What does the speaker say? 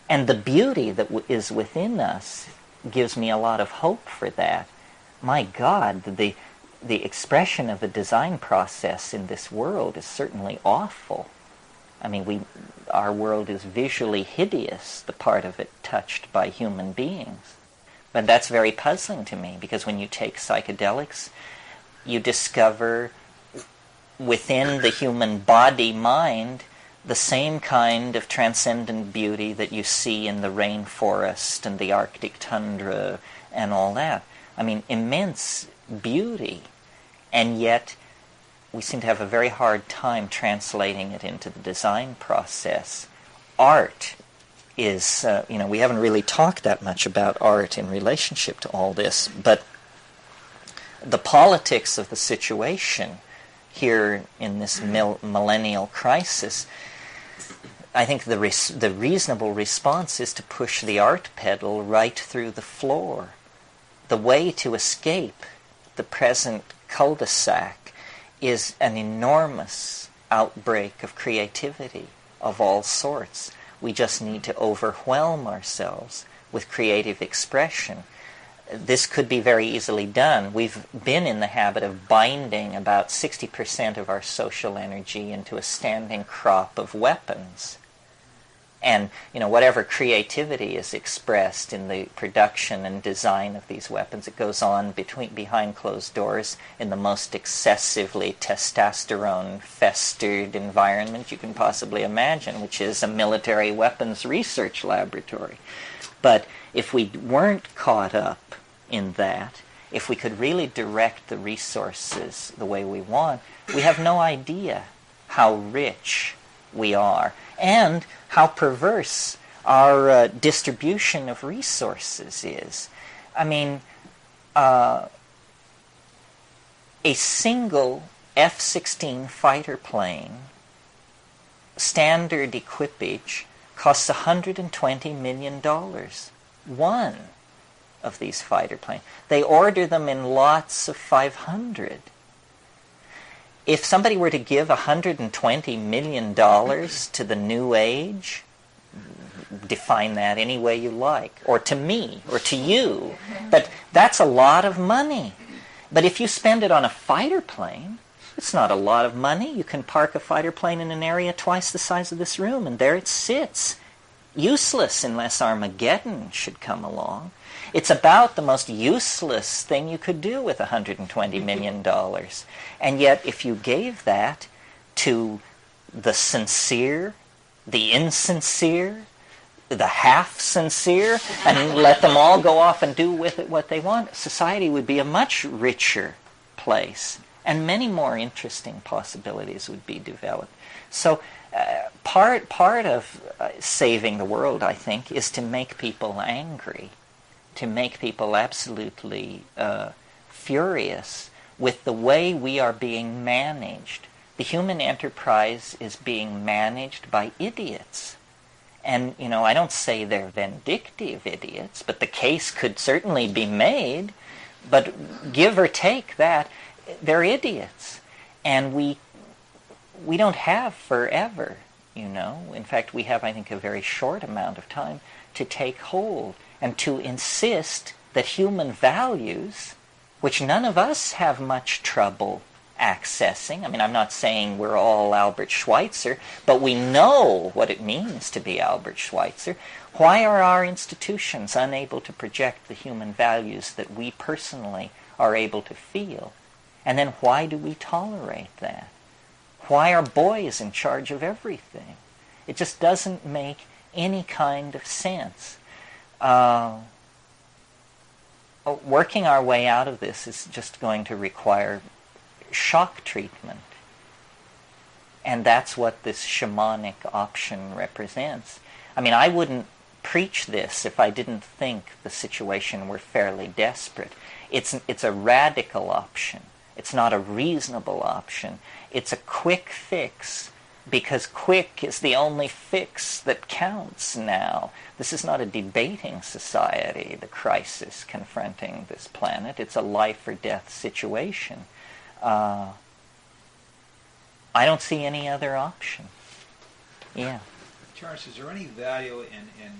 And the beauty that is within us gives me a lot of hope for that. My God, the expression of the design process in this world is certainly awful. I mean, our world is visually hideous, the part of it touched by human beings. But that's very puzzling to me, because when you take psychedelics, you discover within the human body-mind the same kind of transcendent beauty that you see in the rainforest and the Arctic tundra and all that. I mean, immense beauty. And yet, we seem to have a very hard time translating it into the design process. Art is, we haven't really talked that much about art in relationship to all this, but the politics of the situation here in this millennial crisis, I think the reasonable response is to push the art pedal right through the floor. The way to escape the present cul-de-sac is an enormous outbreak of creativity of all sorts. We just need to overwhelm ourselves with creative expression. This could be very easily done. We've been in the habit of binding about 60% of our social energy into a standing crop of weapons. And, whatever creativity is expressed in the production and design of these weapons, it goes on behind closed doors in the most excessively testosterone-festered environment you can possibly imagine, which is a military weapons research laboratory. But if we weren't caught up in that, if we could really direct the resources the way we want, we have no idea how rich we are and how perverse our distribution of resources is. I mean, a single F-16 fighter plane, standard equipage, costs $120 million. One of these fighter planes. They order them in lots of 500. If somebody were to give $120 million to the New Age, define that any way you like, or to me, or to you, but that's a lot of money. But if you spend it on a fighter plane, it's not a lot of money. You can park a fighter plane in an area twice the size of this room, and there it sits. Useless unless Armageddon should come along. It's about the most useless thing you could do with $120 million. And yet, if you gave that to the sincere, the insincere, the half-sincere, and let them all go off and do with it what they want, society would be a much richer place, and many more interesting possibilities would be developed. So part of saving the world, I think, is to make people angry, to make people absolutely furious with the way we are being managed. The human enterprise is being managed by idiots. And, I don't say they're vindictive idiots, but the case could certainly be made. But give or take that, they're idiots. And we don't have forever, In fact, we have, I think, a very short amount of time to take hold and to insist that human values, which none of us have much trouble accessing. I mean, I'm not saying we're all Albert Schweitzer, but we know what it means to be Albert Schweitzer. Why are our institutions unable to project the human values that we personally are able to feel? And then why do we tolerate that? Why are boys in charge of everything? It just doesn't make any kind of sense. Working our way out of this is just going to require shock treatment. And that's what this shamanic option represents. I mean, I wouldn't preach this if I didn't think the situation were fairly desperate. It's a radical option. It's not a reasonable option. It's a quick fix, because quick is the only fix that counts now. This is not a debating society, the crisis confronting this planet. It's a life or death situation. I don't see any other option. Yeah. Terence, is there any value in